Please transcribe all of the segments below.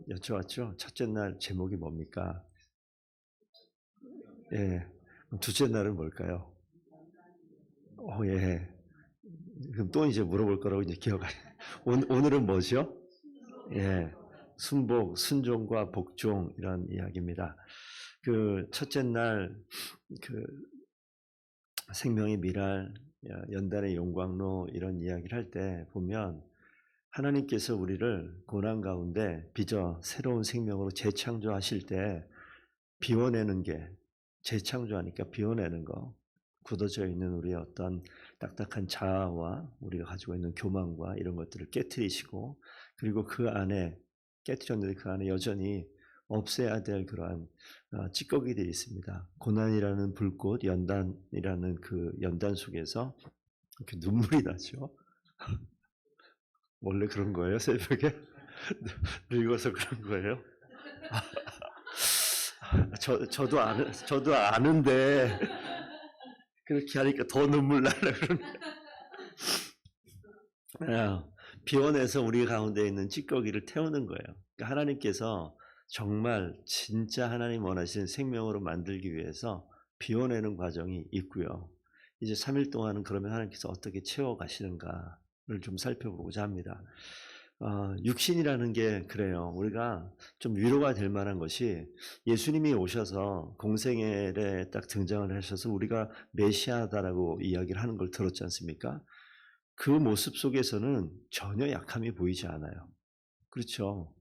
여쭤봤죠. 첫째 날 제목이 뭡니까? 예. 그럼 둘째 날은 뭘까요? 예. 그럼 또 이제 물어볼 거라고 이제 기억하네. 오늘은 뭐죠? 예. 순복, 순종과 복종 이런 이야기입니다. 그 첫째 날 그 생명의 미랄, 연단의 용광로 이런 이야기를 할 때 보면 하나님께서 우리를 고난 가운데 빚어 새로운 생명으로 재창조하실 때 비워내는 게 재창조하니까 비워내는 거, 굳어져 있는 우리의 어떤 딱딱한 자아와 우리가 가지고 있는 교만과 이런 것들을 깨트리시고 그리고 그 안에 깨트렸는데 그 안에 여전히 없애야 될 그러한 찌꺼기들이 있습니다. 고난이라는 불꽃, 연단이라는 그 연단 속에서 이렇게 눈물이 나죠. 원래 그런 거예요, 새벽에? 늙어서 그런 거예요? 저도 아는데, 그렇게 하니까 더 눈물 나려 그러네. 비워내서 우리 가운데 있는 찌꺼기를 태우는 거예요. 그러니까 하나님께서 정말 진짜 하나님 원하시는 생명으로 만들기 위해서 비워내는 과정이 있고요. 이제 3일 동안은 그러면 하나님께서 어떻게 채워가시는가를 좀 살펴보고자 합니다. 육신이라는 게 그래요. 우리가 좀 위로가 될 만한 것이 예수님이 오셔서 공생애에 딱 등장을 하셔서 우리가 메시아다라고 이야기를 하는 걸 들었지 않습니까? 그 모습 속에서는 전혀 약함이 보이지 않아요. 그렇죠.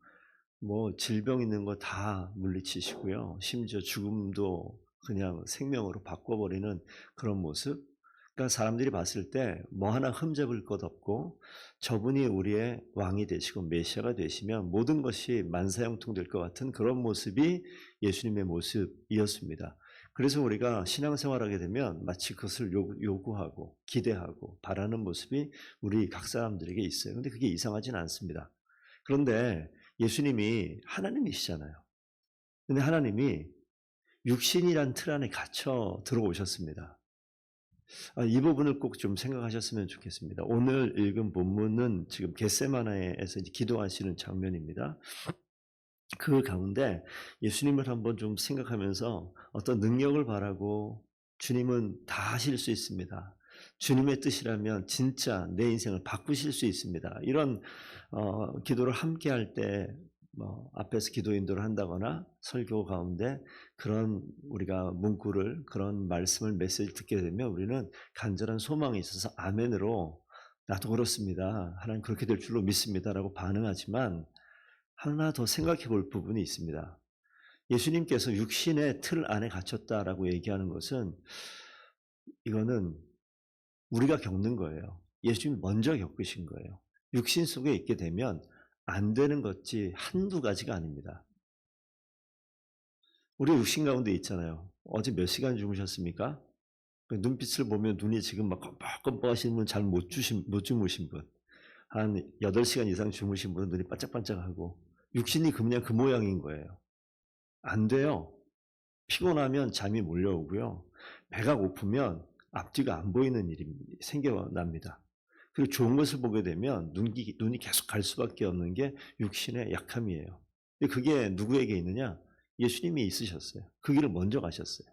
뭐 질병 있는 거 다 물리치시고요. 심지어 죽음도 그냥 생명으로 바꿔버리는 그런 모습. 그러니까 사람들이 봤을 때 뭐 하나 흠잡을 것 없고 저분이 우리의 왕이 되시고 메시아가 되시면 모든 것이 만사형통될 것 같은 그런 모습이 예수님의 모습이었습니다. 그래서 우리가 신앙생활하게 되면 마치 그것을 요구하고 기대하고 바라는 모습이 우리 각 사람들에게 있어요. 근데 그게 이상하진 않습니다. 그런데 예수님이 하나님이시잖아요. 근데 하나님이 육신이란 틀 안에 갇혀 들어오셨습니다. 이 부분을 꼭 좀 생각하셨으면 좋겠습니다. 오늘 읽은 본문은 지금 겟세마네에서 기도하시는 장면입니다. 그 가운데 예수님을 한번 좀 생각하면서 어떤 능력을 바라고 주님은 다 하실 수 있습니다. 주님의 뜻이라면 진짜 내 인생을 바꾸실 수 있습니다. 이런 기도를 함께 할 때 앞에서 기도 인도를 한다거나 설교 가운데 그런 우리가 문구를 그런 말씀을 메시지 듣게 되면 우리는 간절한 소망이 있어서 아멘으로 나도 그렇습니다. 하나님 그렇게 될 줄로 믿습니다라고 반응하지만 하나 더 생각해 볼 부분이 있습니다. 예수님께서 육신의 틀 안에 갇혔다라고 얘기하는 것은 이거는 우리가 겪는 거예요. 예수님이 먼저 겪으신 거예요. 육신 속에 있게 되면 안 되는 것이 한두 가지가 아닙니다. 우리 육신 가운데 있잖아요. 어제 몇 시간 주무셨습니까? 눈빛을 보면 눈이 지금 막 껌뻑껌뻑 하시는 분, 잘 못 주무신 분, 한 8시간 이상 주무신 분은 눈이 반짝반짝하고 육신이 그냥 그 모양인 거예요. 안 돼요. 피곤하면 잠이 몰려오고요. 배가 고프면 앞뒤가 안 보이는 일이 생겨납니다. 그리고 좋은 것을 보게 되면 눈이 계속 갈 수밖에 없는 게 육신의 약함이에요. 근데 그게 누구에게 있느냐? 예수님이 있으셨어요. 그 길을 먼저 가셨어요.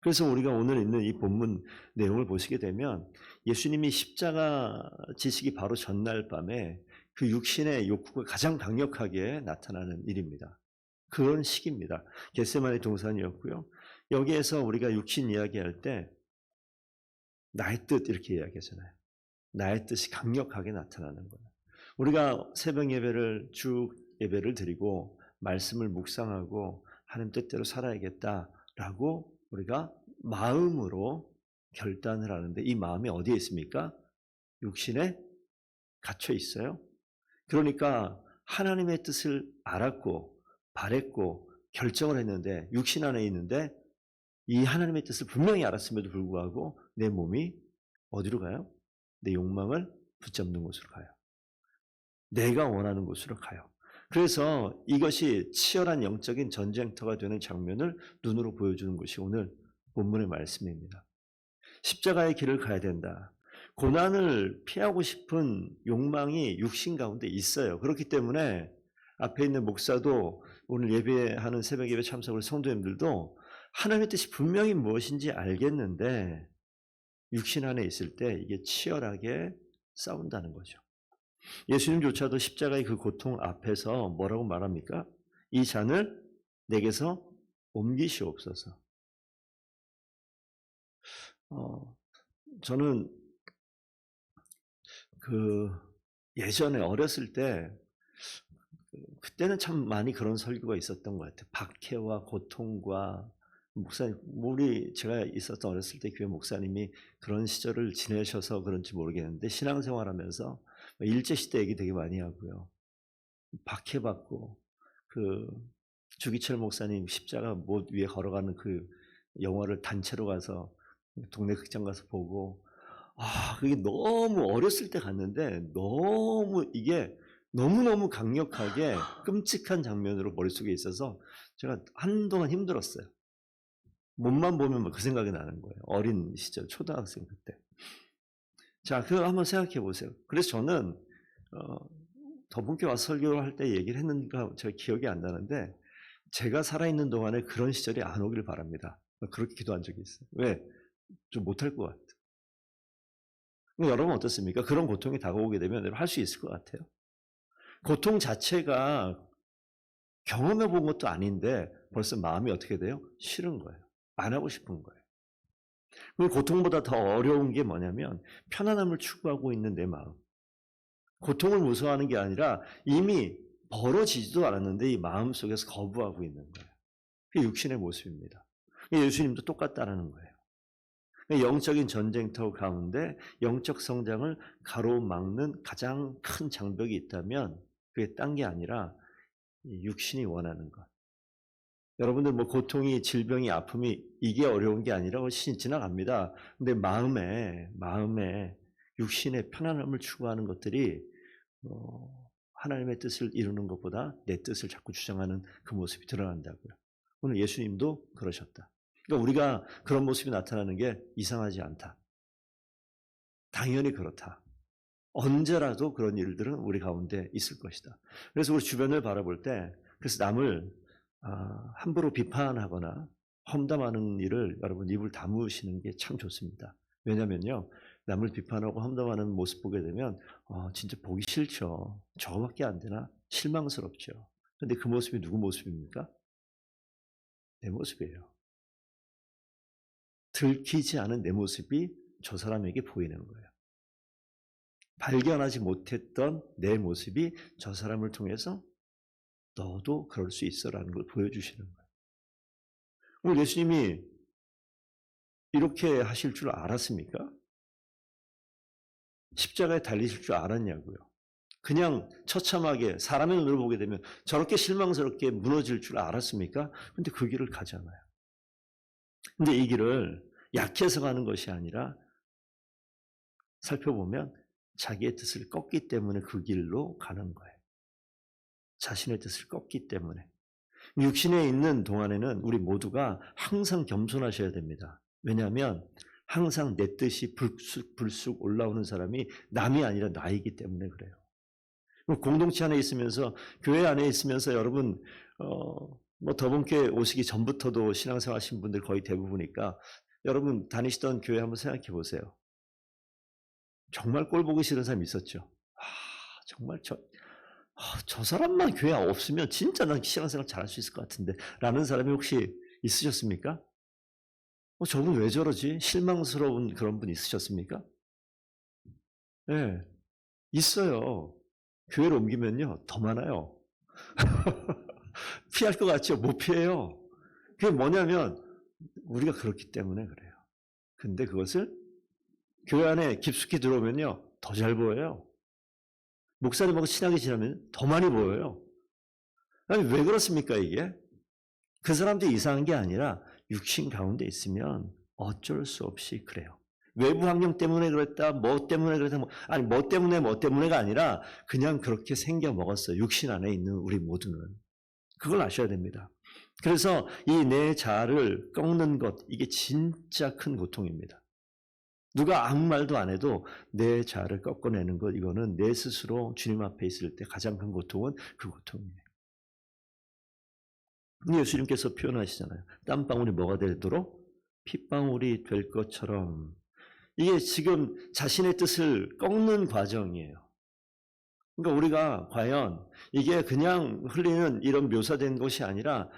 그래서 우리가 오늘 있는 이 본문 내용을 보시게 되면 예수님이 십자가 지시기 바로 전날 밤에 그 육신의 욕구가 가장 강력하게 나타나는 일입니다. 그런 시기입니다. 겟세마네 동산이었고요. 여기에서 우리가 육신 이야기할 때 나의 뜻 이렇게 이야기하잖아요. 나의 뜻이 강력하게 나타나는 거예요. 우리가 새벽 예배를 쭉 예배를 드리고 말씀을 묵상하고 하나님 뜻대로 살아야겠다라고 우리가 마음으로 결단을 하는데 이 마음이 어디에 있습니까? 육신에 갇혀 있어요. 그러니까 하나님의 뜻을 알았고 바랬고 결정을 했는데 육신 안에 있는데 이 하나님의 뜻을 분명히 알았음에도 불구하고 내 몸이 어디로 가요? 내 욕망을 붙잡는 곳으로 가요. 내가 원하는 곳으로 가요. 그래서 이것이 치열한 영적인 전쟁터가 되는 장면을 눈으로 보여주는 것이 오늘 본문의 말씀입니다. 십자가의 길을 가야 된다. 고난을 피하고 싶은 욕망이 육신 가운데 있어요. 그렇기 때문에 앞에 있는 목사도 오늘 예배하는 새벽 예배 참석을 성도님들도 하나님의 뜻이 분명히 무엇인지 알겠는데 육신 안에 있을 때 이게 치열하게 싸운다는 거죠. 예수님조차도 십자가의 그 고통 앞에서 뭐라고 말합니까? 이 잔을 내게서 옮기시옵소서. 저는 예전에 어렸을 때 그때는 참 많이 그런 설교가 있었던 것 같아요. 박해와 고통과 목사님, 제가 있었던 어렸을 때 교회 목사님이 그런 시절을 지내셔서 그런지 모르겠는데 신앙생활하면서 일제시대 얘기 되게 많이 하고요. 박해받고 주기철 목사님 십자가 못 위에 걸어가는 그 영화를 단체로 가서 동네 극장 가서 보고 그게 너무 어렸을 때 갔는데 이게 너무너무 강력하게 끔찍한 장면으로 머릿속에 있어서 제가 한동안 힘들었어요. 몸만 보면 그 생각이 나는 거예요. 어린 시절 초등학생 그때. 자, 그거 한번 생각해 보세요. 그래서 저는 더분께 와서 설교를 할 때 얘기를 했는가 제가 기억이 안 나는데 제가 살아있는 동안에 그런 시절이 안 오길 바랍니다. 그렇게 기도한 적이 있어요. 왜? 좀 못할 것 같아요. 여러분 어떻습니까? 그런 고통이 다가오게 되면 할 수 있을 것 같아요. 고통 자체가 경험해 본 것도 아닌데 벌써 마음이 어떻게 돼요? 싫은 거예요. 안 하고 싶은 거예요. 그리고 고통보다 더 어려운 게 뭐냐면 편안함을 추구하고 있는 내 마음. 고통을 무서워하는 게 아니라 이미 벌어지지도 않았는데 이 마음 속에서 거부하고 있는 거예요. 그게 육신의 모습입니다. 예수님도 똑같다는 거예요. 영적인 전쟁터 가운데 영적 성장을 가로막는 가장 큰 장벽이 있다면 그게 딴 게 아니라 육신이 원하는 것. 여러분들 고통이, 질병이, 아픔이 이게 어려운 게 아니라 훨씬 지나갑니다. 근데 마음에 육신의 편안함을 추구하는 것들이 하나님의 뜻을 이루는 것보다 내 뜻을 자꾸 주장하는 그 모습이 드러난다고요. 오늘 예수님도 그러셨다. 그러니까 우리가 그런 모습이 나타나는 게 이상하지 않다. 당연히 그렇다. 언제라도 그런 일들은 우리 가운데 있을 것이다. 그래서 우리 주변을 바라볼 때 그래서 남을 함부로 비판하거나 험담하는 일을 여러분 입을 다무시는 게 참 좋습니다. 왜냐면요. 남을 비판하고 험담하는 모습 보게 되면 진짜 보기 싫죠. 저거밖에 안 되나? 실망스럽죠. 그런데 그 모습이 누구 모습입니까? 내 모습이에요. 들키지 않은 내 모습이 저 사람에게 보이는 거예요. 발견하지 못했던 내 모습이 저 사람을 통해서 너도 그럴 수 있어라는 걸 보여주시는 거예요. 오늘 예수님이 이렇게 하실 줄 알았습니까? 십자가에 달리실 줄 알았냐고요. 그냥 처참하게 사람의 눈으로 보게 되면 저렇게 실망스럽게 무너질 줄 알았습니까? 근데 그 길을 가잖아요. 근데 이 길을 약해서 가는 것이 아니라 살펴보면 자기의 뜻을 꺾기 때문에 그 길로 가는 거예요. 자신의 뜻을 꺾기 때문에. 육신에 있는 동안에는 우리 모두가 항상 겸손하셔야 됩니다. 왜냐하면 항상 내 뜻이 불쑥 올라오는 사람이 남이 아니라 나이기 때문에 그래요. 공동체 안에 있으면서 교회 안에 있으면서 여러분 더분께 오시기 전부터도 신앙생활 하신 분들 거의 대부분이니까 여러분 다니시던 교회 한번 생각해 보세요. 정말 꼴 보기 싫은 사람 있었죠. 정말 저 사람만 교회 없으면 진짜 난 신앙생활 잘할 수 있을 것 같은데 라는 사람이 혹시 있으셨습니까? 저분 왜 저러지? 실망스러운 그런 분 있으셨습니까? 네, 있어요. 교회를 옮기면요 더 많아요. 피할 것 같죠? 못 피해요. 그게 뭐냐면 우리가 그렇기 때문에 그래요. 근데 그것을 교회 안에 깊숙이 들어오면요 더 잘 보여요. 목사님하고 친하게 지나면 더 많이 보여요. 아니 왜 그렇습니까 이게? 그 사람들이 이상한 게 아니라 육신 가운데 있으면 어쩔 수 없이 그래요. 외부 환경 때문에 그랬다, 뭐 때문에 그랬다, 뭐 때문에가 아니라 그냥 그렇게 생겨 먹었어요. 육신 안에 있는 우리 모두는. 그걸 아셔야 됩니다. 그래서 이 내 자아를 꺾는 것, 이게 진짜 큰 고통입니다. 누가 아무 말도 안 해도 내 자아를 꺾어내는 것, 이거는 내 스스로 주님 앞에 있을 때 가장 큰 고통은 그 고통이에요. 예수님께서 표현하시잖아요. 땀방울이 뭐가 되도록? 핏방울이 될 것처럼. 이게 지금 자신의 뜻을 꺾는 과정이에요. 그러니까 우리가 과연 이게 그냥 흘리는 이런 묘사된 것이 아니라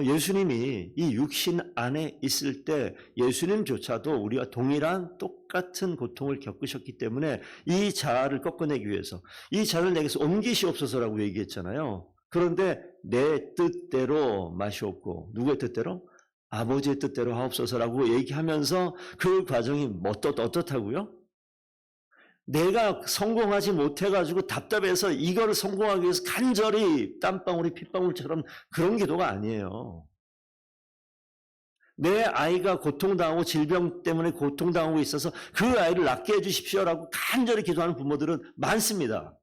예수님이 이 육신 안에 있을 때 예수님조차도 우리와 동일한 똑같은 고통을 겪으셨기 때문에 이 자아를 꺾어내기 위해서 이 자를 내게서 옮기시옵소서라고 얘기했잖아요. 그런데 내 뜻대로 마시옵고 누구의 뜻대로? 아버지의 뜻대로 하옵소서라고 얘기하면서 그 과정이 어떻다고요? 내가 성공하지 못해가지고 답답해서 이거를 성공하기 위해서 간절히 땀방울이 핏방울처럼 그런 기도가 아니에요. 내 아이가 고통당하고 질병 때문에 고통당하고 있어서 그 아이를 낫게 해주십시오라고 간절히 기도하는 부모들은 많습니다.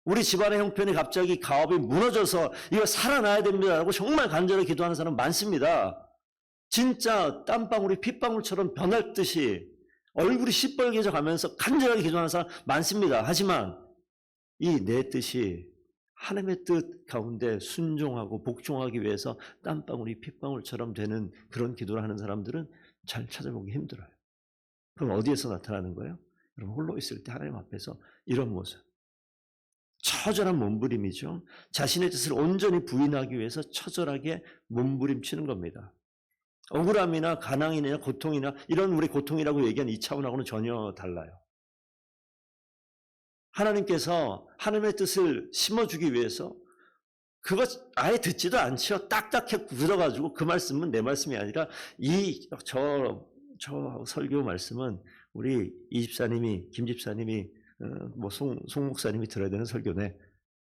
우리 집안의 형편이 갑자기 가업이 무너져서 이거 살아나야 됩니다라고 정말 간절히 기도하는 사람 많습니다. 진짜 땀방울이 핏방울처럼 변할 듯이 얼굴이 시뻘개져 가면서 간절하게 기도하는 사람 많습니다. 하지만 이 내 뜻이 하나님의 뜻 가운데 순종하고 복종하기 위해서 땀방울이 핏방울처럼 되는 그런 기도를 하는 사람들은 잘 찾아보기 힘들어요. 그럼 어디에서 나타나는 거예요? 여러분 홀로 있을 때 하나님 앞에서 이런 모습. 처절한 몸부림이죠. 자신의 뜻을 온전히 부인하기 위해서 처절하게 몸부림치는 겁니다. 억울함이나 가난이나 고통이나 이런 우리 고통이라고 얘기하는 이 차원하고는 전혀 달라요. 하나님께서 하나님의 뜻을 심어주기 위해서 그것 아예 듣지도 않죠. 딱딱해 굳어가지고 그 말씀은 내 말씀이 아니라 저 설교 말씀은 우리 이 집사님이 김 집사님이 송 목사님이 들어야 되는 설교네.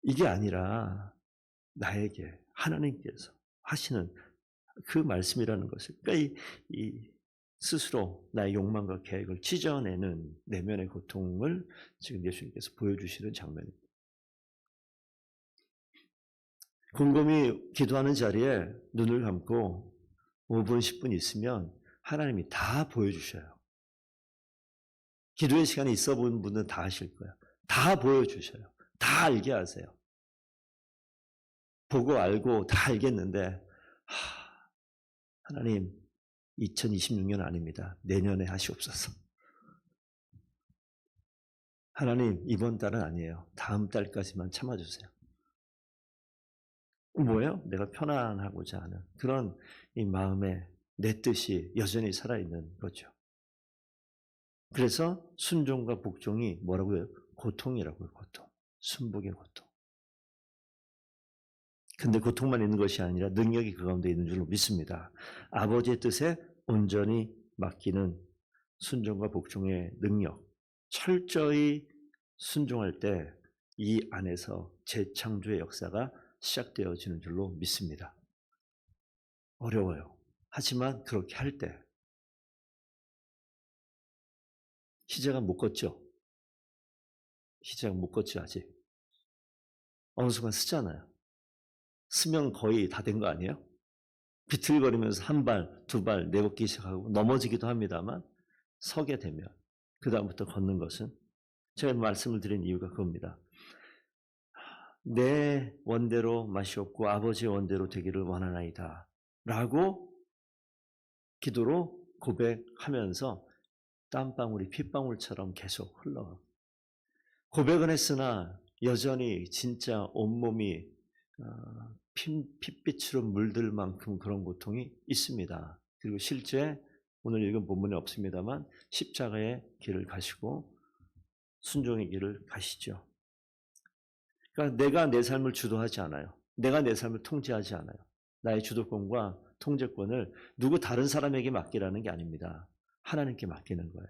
이게 아니라 나에게 하나님께서 하시는 그 말씀이라는 것을 그러니까 이 스스로 나의 욕망과 계획을 찢어내는 내면의 고통을 지금 예수님께서 보여주시는 장면입니다. 곰곰이 기도하는 자리에 눈을 감고 5분, 10분 있으면 하나님이 다 보여주셔요. 기도의 시간이 있어 본 분은 다 하실 거예요. 다 보여주셔요. 다 알게 하세요. 보고 알고 다 알겠는데 하나님 2026년 아닙니다. 내년에 하시옵소서. 하나님 이번 달은 아니에요. 다음 달까지만 참아주세요. 뭐예요? 내가 편안하고자 하는 그런 이 마음에 내 뜻이 여전히 살아있는 거죠. 그래서 순종과 복종이 뭐라고요? 고통이라고요. 고통. 순복의 고통. 근데 고통만 있는 것이 아니라 능력이 그 가운데 있는 줄로 믿습니다. 아버지의 뜻에 온전히 맡기는 순종과 복종의 능력. 철저히 순종할 때 이 안에서 재창조의 역사가 시작되어지는 줄로 믿습니다. 어려워요. 하지만 그렇게 할 때 희재가 못 걷죠? 희재가 못 걷죠 아직? 어느 순간 쓰잖아요. 쓰면 거의 다 된 거 아니에요? 비틀거리면서 한 발, 두 발 내딛기 시작하고 넘어지기도 합니다만 서게 되면 그 다음부터 걷는 것은 제가 말씀을 드린 이유가 그겁니다. 내 원대로 마시옵고 아버지의 원대로 되기를 원하나이다 라고 기도로 고백하면서 땀방울이 핏방울처럼 계속 흘러가고 고백은 했으나 여전히 진짜 온몸이 핏빛으로 물들 만큼 그런 고통이 있습니다. 그리고 실제 오늘 읽은 본문에 없습니다만 십자가의 길을 가시고 순종의 길을 가시죠. 그러니까 내가 내 삶을 주도하지 않아요. 내가 내 삶을 통제하지 않아요. 나의 주도권과 통제권을 누구 다른 사람에게 맡기라는 게 아닙니다. 하나님께 맡기는 거예요.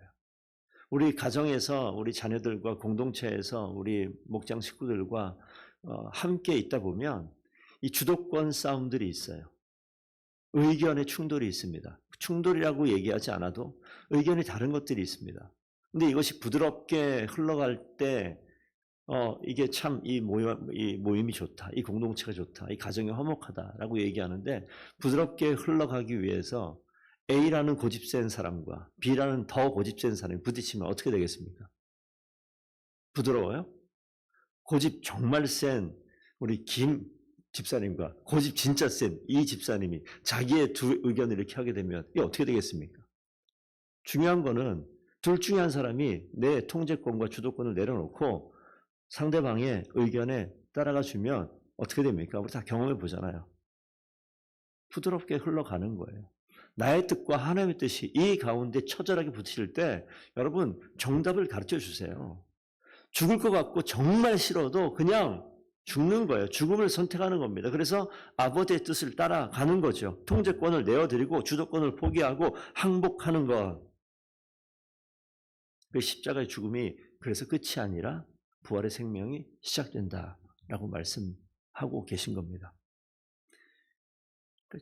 우리 가정에서 우리 자녀들과 공동체에서 우리 목장 식구들과 함께 있다 보면 이 주도권 싸움들이 있어요. 의견의 충돌이 있습니다. 충돌이라고 얘기하지 않아도 의견이 다른 것들이 있습니다. 근데 이것이 부드럽게 흘러갈 때 이게 참 이 모임이 좋다. 이 공동체가 좋다. 이 가정이 화목하다라고 얘기하는데 부드럽게 흘러가기 위해서 A라는 고집센 사람과 B라는 더 고집센 사람이 부딪히면 어떻게 되겠습니까? 부드러워요? 고집 정말 센 우리 김 집사님과 고집 진짜 센 이 집사님이 자기의 두 의견을 이렇게 하게 되면 이게 어떻게 되겠습니까? 중요한 거는 둘 중에 한 사람이 내 통제권과 주도권을 내려놓고 상대방의 의견에 따라가 주면 어떻게 됩니까? 우리 다 경험해 보잖아요. 부드럽게 흘러가는 거예요. 나의 뜻과 하나님의 뜻이 이 가운데 처절하게 부딪힐 때 여러분 정답을 가르쳐 주세요. 죽을 것 같고 정말 싫어도 그냥 죽는 거예요. 죽음을 선택하는 겁니다. 그래서 아버지의 뜻을 따라가는 거죠. 통제권을 내어드리고 주도권을 포기하고 항복하는 것. 그 십자가의 죽음이 그래서 끝이 아니라 부활의 생명이 시작된다라고 말씀하고 계신 겁니다.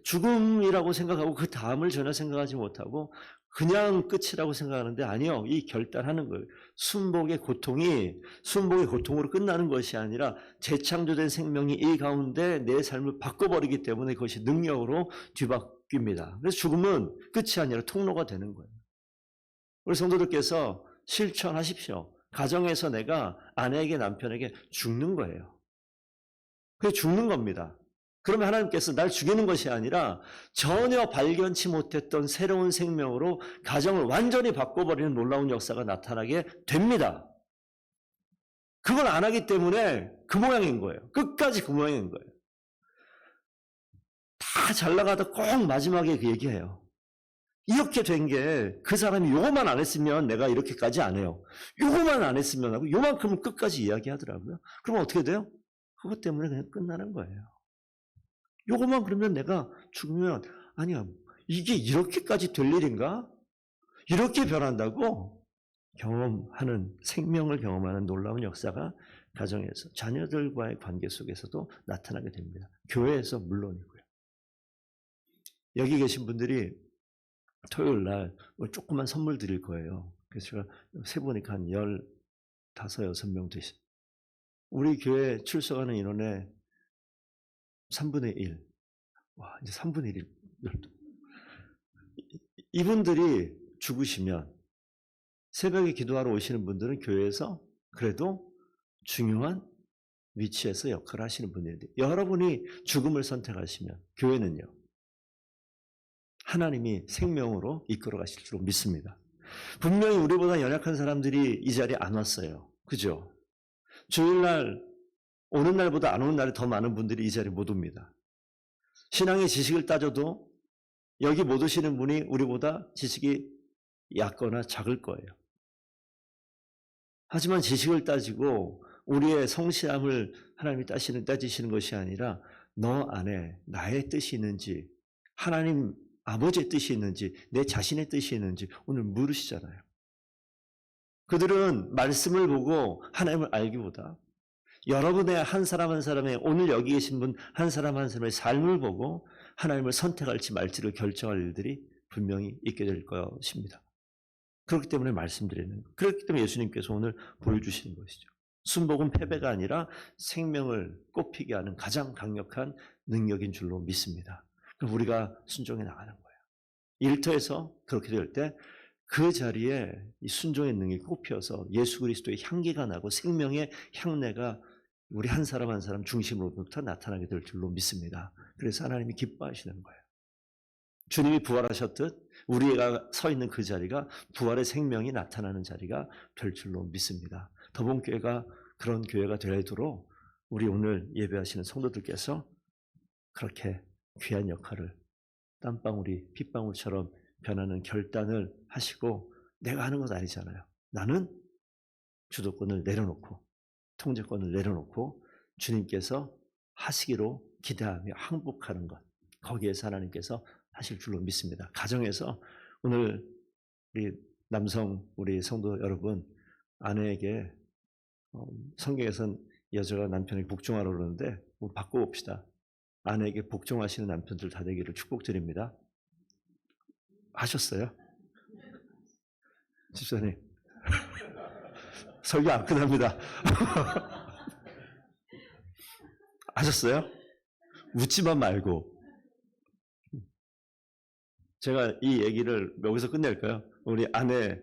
죽음이라고 생각하고 그 다음을 전혀 생각하지 못하고 그냥 끝이라고 생각하는데 아니요. 이 결단하는 거예요. 순복의 고통으로 끝나는 것이 아니라 재창조된 생명이 이 가운데 내 삶을 바꿔버리기 때문에 그것이 능력으로 뒤바뀝니다. 그래서 죽음은 끝이 아니라 통로가 되는 거예요. 우리 성도들께서 실천하십시오. 가정에서 내가 아내에게 남편에게 죽는 거예요. 그게 죽는 겁니다. 그러면 하나님께서 날 죽이는 것이 아니라 전혀 발견치 못했던 새로운 생명으로 가정을 완전히 바꿔버리는 놀라운 역사가 나타나게 됩니다. 그걸 안 하기 때문에 그 모양인 거예요. 끝까지 그 모양인 거예요. 다 잘 나가다 꼭 마지막에 그 얘기해요. 이렇게 된 게 그 사람이 요것만 안 했으면 내가 이렇게까지 안 해요. 요것만 안 했으면 하고 요만큼은 끝까지 이야기하더라고요. 그러면 어떻게 돼요? 그것 때문에 그냥 끝나는 거예요. 요것만 그러면 내가 죽으면 아니야 이게 이렇게까지 될 일인가? 이렇게 변한다고 경험하는 생명을 경험하는 놀라운 역사가 가정에서 자녀들과의 관계 속에서도 나타나게 됩니다. 교회에서 물론이고요. 여기 계신 분들이 토요일 날 조그만 선물 드릴 거예요. 그래서 제가 세보니까 한 15, 6명 되시. 우리 교회 출석하는 인원의 3분의 1. 와, 이제 3분의 1. 이분들이 죽으시면 새벽에 기도하러 오시는 분들은 교회에서 그래도 중요한 위치에서 역할을 하시는 분들인데 여러분이 죽음을 선택하시면 교회는요. 하나님이 생명으로 이끌어 가실 줄 믿습니다. 분명히 우리보다 연약한 사람들이 이 자리에 안 왔어요. 그죠? 주일날 오는 날보다 안 오는 날에 더 많은 분들이 이 자리에 못 옵니다. 신앙의 지식을 따져도 여기 못 오시는 분이 우리보다 지식이 얕거나 작을 거예요. 하지만 지식을 따지고 우리의 성실함을 하나님이 따지시는 것이 아니라 너 안에 나의 뜻이 있는지 하나님 아버지의 뜻이 있는지 내 자신의 뜻이 있는지 오늘 물으시잖아요. 그들은 말씀을 보고 하나님을 알기보다 여러분의 한 사람 한 사람의 오늘 여기 계신 분 한 사람 한 사람의 삶을 보고 하나님을 선택할지 말지를 결정할 일들이 분명히 있게 될 것입니다. 그렇기 때문에 말씀드리는 거예요. 그렇기 때문에 예수님께서 오늘 보여주시는 것이죠. 순복은 패배가 아니라 생명을 꽃피게 하는 가장 강력한 능력인 줄로 믿습니다. 그럼 우리가 순종해 나가는 거예요. 일터에서 그렇게 될 때 그 자리에 이 순종의 능력이 꽃피어서 예수 그리스도의 향기가 나고 생명의 향내가 우리 한 사람 한 사람 중심으로부터 나타나게 될 줄로 믿습니다. 그래서 하나님이 기뻐하시는 거예요. 주님이 부활하셨듯 우리가 서 있는 그 자리가 부활의 생명이 나타나는 자리가 될 줄로 믿습니다. 더본교회가 그런 교회가 되도록 우리 오늘 예배하시는 성도들께서 그렇게 귀한 역할을 땀방울이 핏방울처럼 변하는 결단을 하시고 내가 하는 것 아니잖아요. 나는 주도권을 내려놓고 통제권을 내려놓고 주님께서 하시기로 기대하며 항복하는 것. 거기에서 하나님께서 하실 줄로 믿습니다. 가정에서 오늘 우리 남성 우리 성도 여러분 아내에게 성경에서는 여자가 남편에게 복종하라고 그러는데 바꿔봅시다. 아내에게 복종하시는 남편들 다 되기를 축복드립니다. 하셨어요? 집사님 설교 안 끝납니다. 하셨어요? 묻지만 말고. 제가 이 얘기를 여기서 끝낼까요? 우리 아내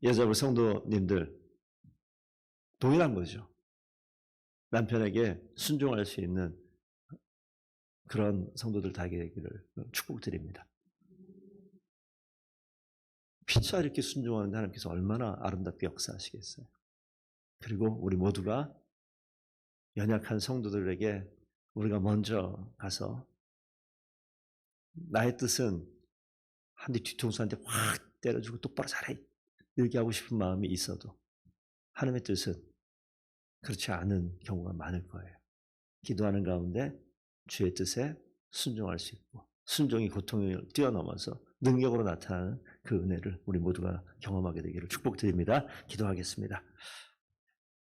여자분 성도님들 동일한 거죠. 남편에게 순종할 수 있는 그런 성도들 다 되기를 축복드립니다. 피차 이렇게 순종하는데 하나님께서 얼마나 아름답게 역사하시겠어요. 그리고 우리 모두가 연약한 성도들에게 우리가 먼저 가서 나의 뜻은 한 대 뒤통수 한 대 확 때려주고 똑바로 잘해 이렇게 하고 싶은 마음이 있어도 하나님의 뜻은 그렇지 않은 경우가 많을 거예요. 기도하는 가운데 주의 뜻에 순종할 수 있고 순종이 고통을 뛰어넘어서 능력으로 나타나는 그 은혜를 우리 모두가 경험하게 되기를 축복드립니다. 기도하겠습니다.